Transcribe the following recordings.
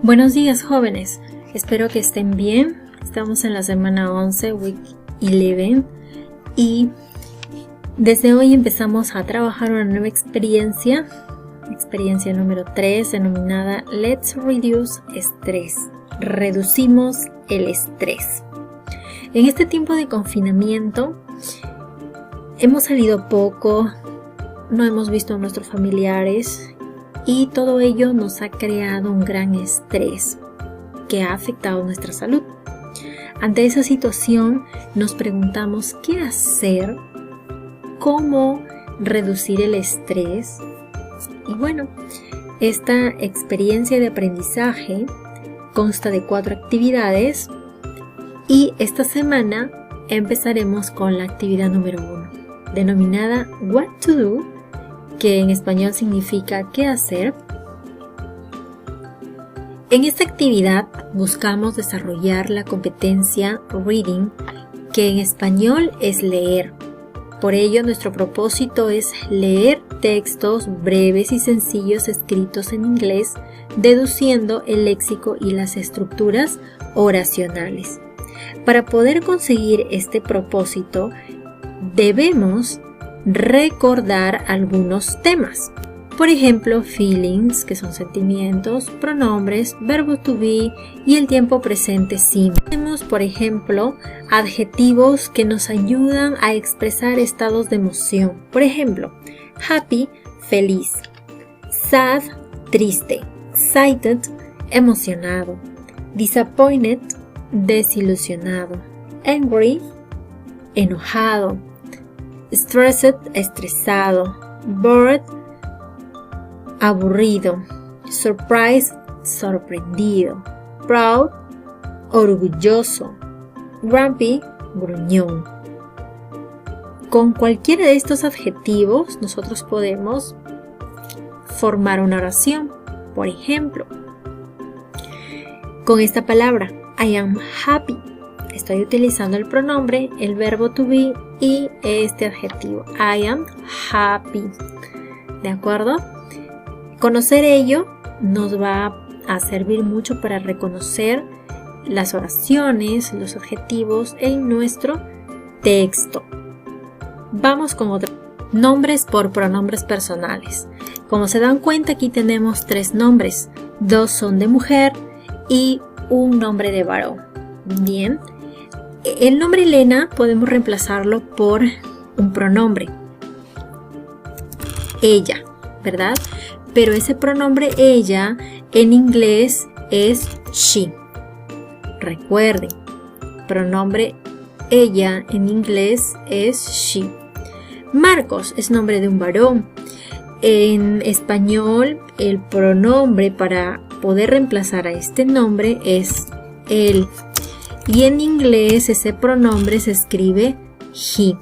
Buenos días, jóvenes. Espero que estén bien. Estamos en la semana 11, Week 11, y desde hoy empezamos a trabajar una nueva experiencia número 3, denominada Let's Reduce Stress. Reducimos el estrés. En este tiempo de confinamiento hemos salido poco, no hemos visto a nuestros familiares y todo ello nos ha creado un gran estrés que ha afectado nuestra salud. Ante esa situación nos preguntamos qué hacer, cómo reducir el estrés. Y bueno, esta experiencia de aprendizaje consta de 4 actividades y esta semana empezaremos con la actividad número 1, denominada What to Do, que en español significa qué hacer. En esta actividad buscamos desarrollar la competencia Reading, que en español es leer. Por ello, nuestro propósito es leer textos breves y sencillos escritos en inglés, deduciendo el léxico y las estructuras oracionales. Para poder conseguir este propósito, debemos recordar algunos temas. Por ejemplo, feelings, que son sentimientos, pronombres, verbo to be y el tiempo presente simple. Tenemos, por ejemplo, adjetivos que nos ayudan a expresar estados de emoción. Por ejemplo, happy, feliz, sad, triste, excited, emocionado, disappointed, desilusionado, angry, enojado, stressed, estresado, bored, aburrido, surprised, sorprendido, proud, orgulloso, grumpy, gruñón. Con cualquiera de estos adjetivos nosotros podemos formar una oración. Por ejemplo, con esta palabra, I am happy, estoy utilizando el pronombre, el verbo to be y este adjetivo, I am happy. ¿De acuerdo? Conocer ello nos va a servir mucho para reconocer las oraciones, los adjetivos en nuestro texto. Vamos con otro. Nombres por pronombres personales. Como se dan cuenta, aquí tenemos 3 nombres. 2 son de mujer y un nombre de varón. Bien. El nombre Elena podemos reemplazarlo por un pronombre. Ella, ¿verdad? Pero ese pronombre ella en inglés es she. Recuerden, pronombre ella en inglés es she. Marcos es nombre de un varón. En español, el pronombre para poder reemplazar a este nombre es él. Y en inglés ese pronombre se escribe he.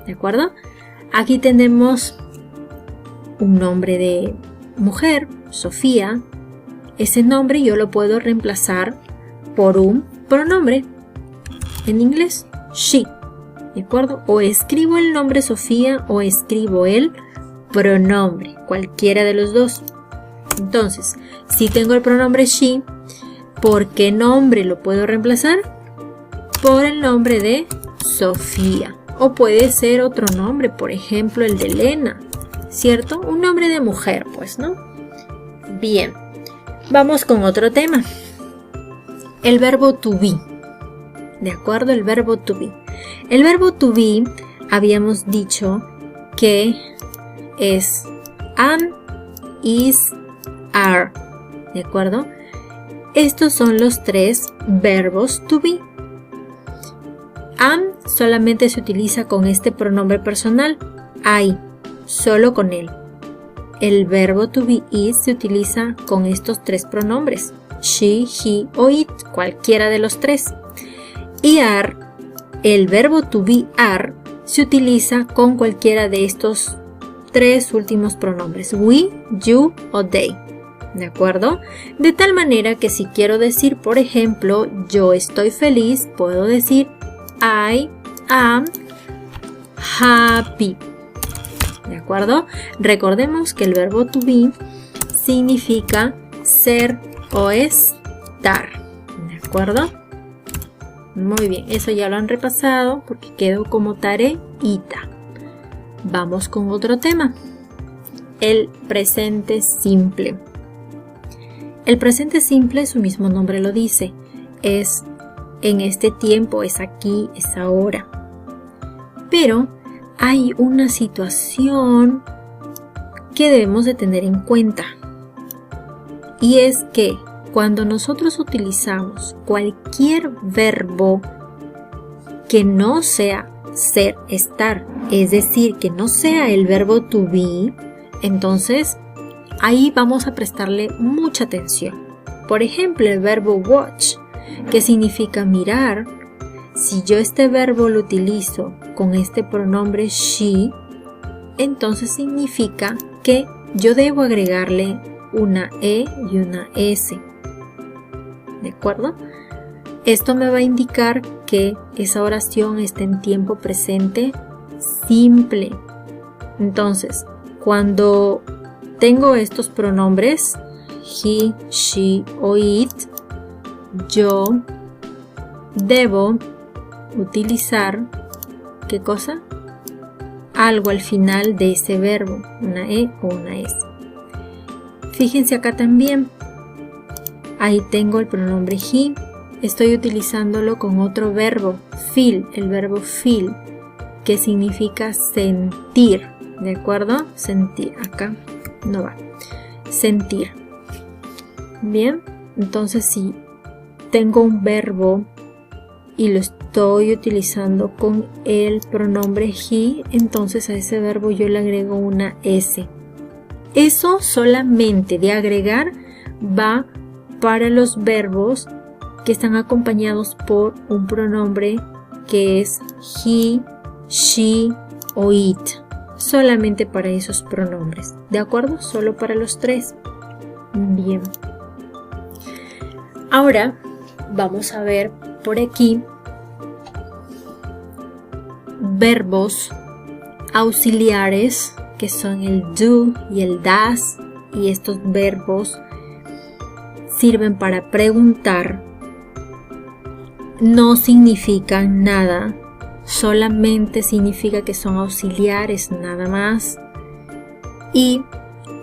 ¿De acuerdo? Aquí tenemos un nombre de mujer, Sofía. Ese nombre yo lo puedo reemplazar por un pronombre. En inglés, she. ¿De acuerdo? O escribo el nombre Sofía o escribo el pronombre, cualquiera de los dos. Entonces, si tengo el pronombre she, ¿por qué nombre lo puedo reemplazar? Por el nombre de Sofía. O puede ser otro nombre, por ejemplo el de Elena, ¿cierto? Un nombre de mujer, pues, ¿no? Bien, vamos con otro tema. El verbo to be. ¿De acuerdo? El verbo to be. El verbo to be habíamos dicho que es am, is, are. ¿De acuerdo? Estos son los 3 verbos to be. Am solamente se utiliza con este pronombre personal, I, solo con él. El verbo to be is se utiliza con estos 3 pronombres, she, he o it, cualquiera de los 3. Y are, el verbo to be are, se utiliza con cualquiera de estos 3 últimos pronombres, we, you o they. ¿De acuerdo? De tal manera que si quiero decir, por ejemplo, yo estoy feliz, puedo decir I am happy. ¿De acuerdo? Recordemos que el verbo to be significa ser o es estar. ¿De acuerdo? Muy bien, eso ya lo han repasado porque quedó como tareita. Vamos con otro tema. El presente simple. El presente simple, su mismo nombre lo dice, es en este tiempo, es aquí, es ahora. Pero hay una situación que debemos de tener en cuenta. Y es que cuando nosotros utilizamos cualquier verbo que no sea ser, estar, es decir, que no sea el verbo to be, entonces ahí vamos a prestarle mucha atención. Por ejemplo, el verbo watch, que significa mirar. Si yo este verbo lo utilizo con este pronombre she, entonces significa que yo debo agregarle una E y una S. ¿De acuerdo? Esto me va a indicar que esa oración está en tiempo presente simple. Entonces, cuando tengo estos pronombres, he, she o it, yo debo utilizar, ¿qué cosa? Algo al final de ese verbo, una E o una S. Fíjense acá también, ahí tengo el pronombre he, estoy utilizándolo con otro verbo, feel, el verbo feel, que significa sentir, ¿de acuerdo? Sentir, acá no va, sentir. Bien, entonces si tengo un verbo y lo estoy utilizando con el pronombre he, entonces a ese verbo yo le agrego una S. Eso solamente de agregar va para los verbos que están acompañados por un pronombre que es he, she o it. Solamente para esos pronombres, ¿de acuerdo? Solo para los tres. Bien. Ahora vamos a ver por aquí verbos auxiliares que son el do y el does, y estos verbos sirven para preguntar, no significan nada, solamente significa que son auxiliares nada más. Y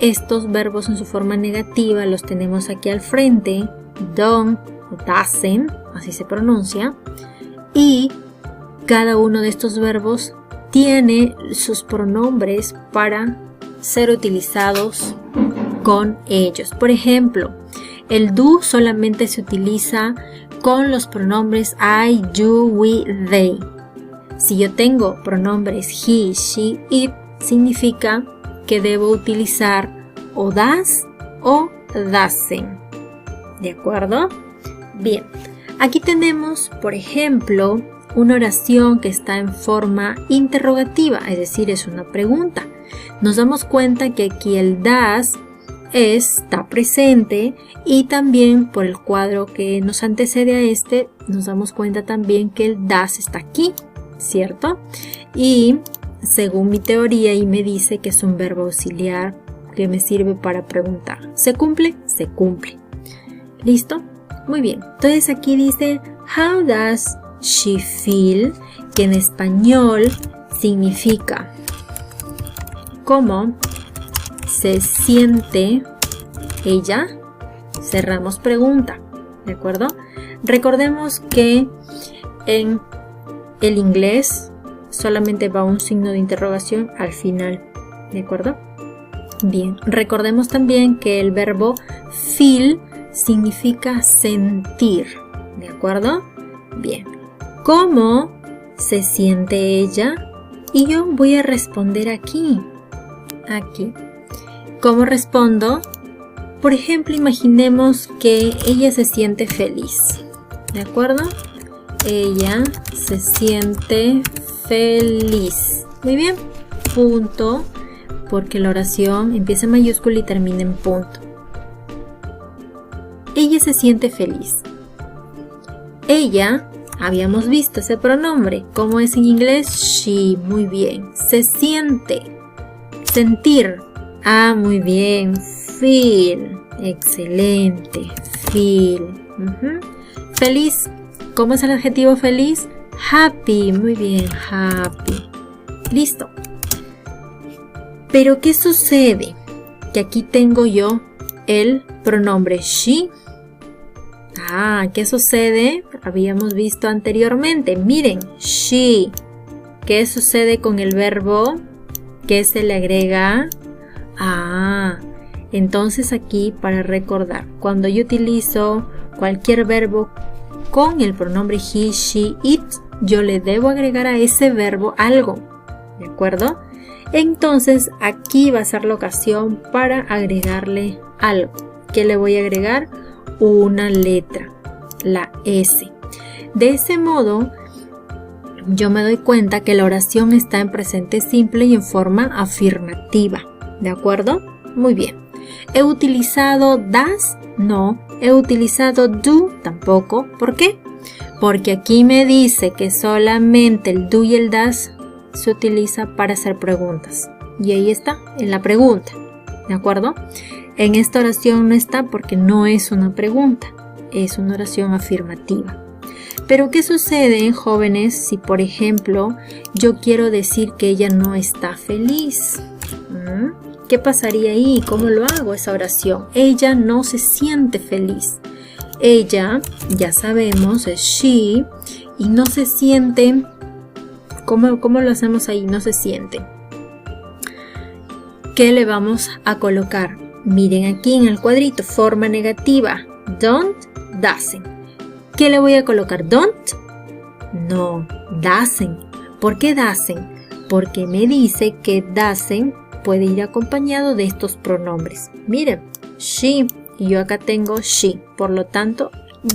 estos verbos en su forma negativa los tenemos aquí al frente, don't o doesn't, así se pronuncia, y cada uno de estos verbos tiene sus pronombres para ser utilizados con ellos. Por ejemplo, el do solamente se utiliza con los pronombres I, you, we, they. Si yo tengo pronombres he, she, it, significa que debo utilizar o does o doesn't. ¿De acuerdo? Bien, aquí tenemos, por ejemplo, una oración que está en forma interrogativa, es decir, es una pregunta. Nos damos cuenta que aquí el does está presente y también por el cuadro que nos antecede a este, nos damos cuenta también que el does está aquí, ¿cierto? Y según mi teoría, y me dice que es un verbo auxiliar que me sirve para preguntar. ¿Se cumple? Se cumple. ¿Listo? Muy bien. Entonces aquí dice, how does she feel, que en español significa ¿cómo se siente ella? Cerramos pregunta, ¿de acuerdo? Recordemos que en el inglés solamente va un signo de interrogación al final, ¿de acuerdo? Bien, recordemos también que el verbo feel significa sentir, ¿de acuerdo? Bien. ¿Cómo se siente ella? Y yo voy a responder aquí. ¿Cómo respondo? Por ejemplo, imaginemos que ella se siente feliz. ¿De acuerdo? Ella se siente feliz. Muy bien. Punto. Porque la oración empieza en mayúscula y termina en punto. Ella se siente feliz. Ella... Habíamos visto ese pronombre. ¿Cómo es en inglés? She. Muy bien. Se siente. Sentir. Ah, muy bien. Feel. Excelente. Feel. Feliz. ¿Cómo es el adjetivo feliz? Happy. Muy bien. Happy. Listo. Pero ¿qué sucede? Que aquí tengo yo el pronombre she. ¿Qué sucede? Habíamos visto anteriormente. Miren, she. ¿Qué sucede con el verbo? ¿Qué se le agrega? Entonces aquí para recordar, cuando yo utilizo cualquier verbo con el pronombre he, she, it, yo le debo agregar a ese verbo algo, ¿de acuerdo? Entonces aquí va a ser la ocasión para agregarle algo. ¿Qué le voy a agregar? Una letra, la S. De ese modo, yo me doy cuenta que la oración está en presente simple y en forma afirmativa, ¿de acuerdo? Muy bien. ¿He utilizado does? No. ¿He utilizado do? Tampoco. ¿Por qué? Porque aquí me dice que solamente el do y el does se utiliza para hacer preguntas. Y ahí está, en la pregunta, ¿de acuerdo? En esta oración no está porque no es una pregunta, es una oración afirmativa. Pero ¿qué sucede, jóvenes, si por ejemplo yo quiero decir que ella no está feliz? ¿Qué pasaría ahí? ¿Cómo lo hago esa oración? Ella no se siente feliz. Ella, ya sabemos, es she y no se siente. ¿Cómo lo hacemos ahí? No se siente. ¿Qué le vamos a colocar? Miren aquí en el cuadrito, forma negativa. Don't, doesn't. ¿Qué le voy a colocar? ¿Don't? No, doesn't. ¿Por qué doesn't? Porque me dice que doesn't puede ir acompañado de estos pronombres. Miren, she y yo acá tengo she. Por lo tanto,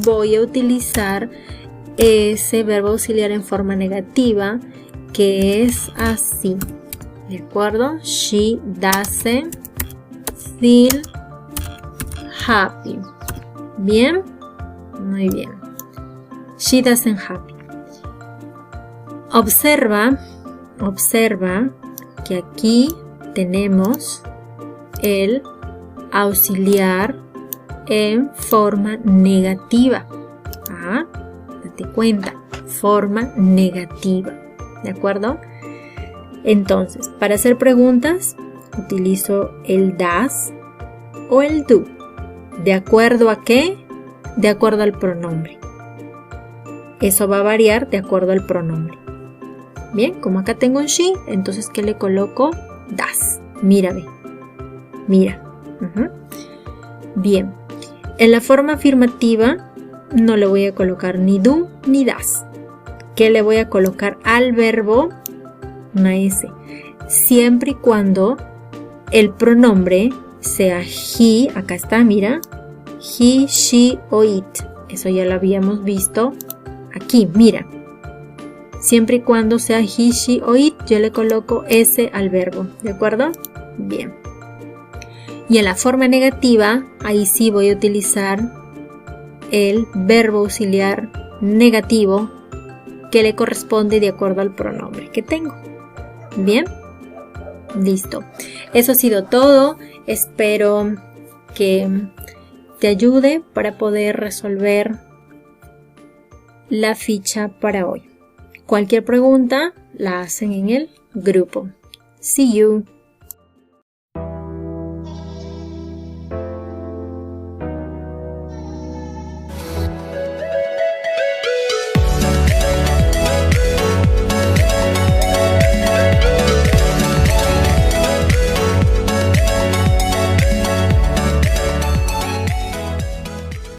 voy a utilizar ese verbo auxiliar en forma negativa que es así. ¿De acuerdo? She doesn't feel happy. ¿Bien? Muy bien. She doesn't happy. Observa que aquí tenemos el auxiliar en forma negativa. Date cuenta, forma negativa. ¿De acuerdo? Entonces, para hacer preguntas, utilizo el does o el do. ¿De acuerdo a qué? De acuerdo al pronombre. Eso va a variar de acuerdo al pronombre. Bien, como acá tengo un she, entonces ¿qué le coloco? Does. Mírame. Mira. Bien. En la forma afirmativa no le voy a colocar ni do ni does. ¿Qué le voy a colocar al verbo? Una S. Siempre y cuando el pronombre sea he, acá está, mira. He, she o it. Eso ya lo habíamos visto aquí, mira. Siempre y cuando sea he, she o it, yo le coloco S al verbo, ¿de acuerdo? Bien. Y en la forma negativa, ahí sí voy a utilizar el verbo auxiliar negativo que le corresponde de acuerdo al pronombre que tengo. Bien. Listo. Eso ha sido todo. Espero que te ayude para poder resolver la ficha para hoy. Cualquier pregunta la hacen en el grupo. See you.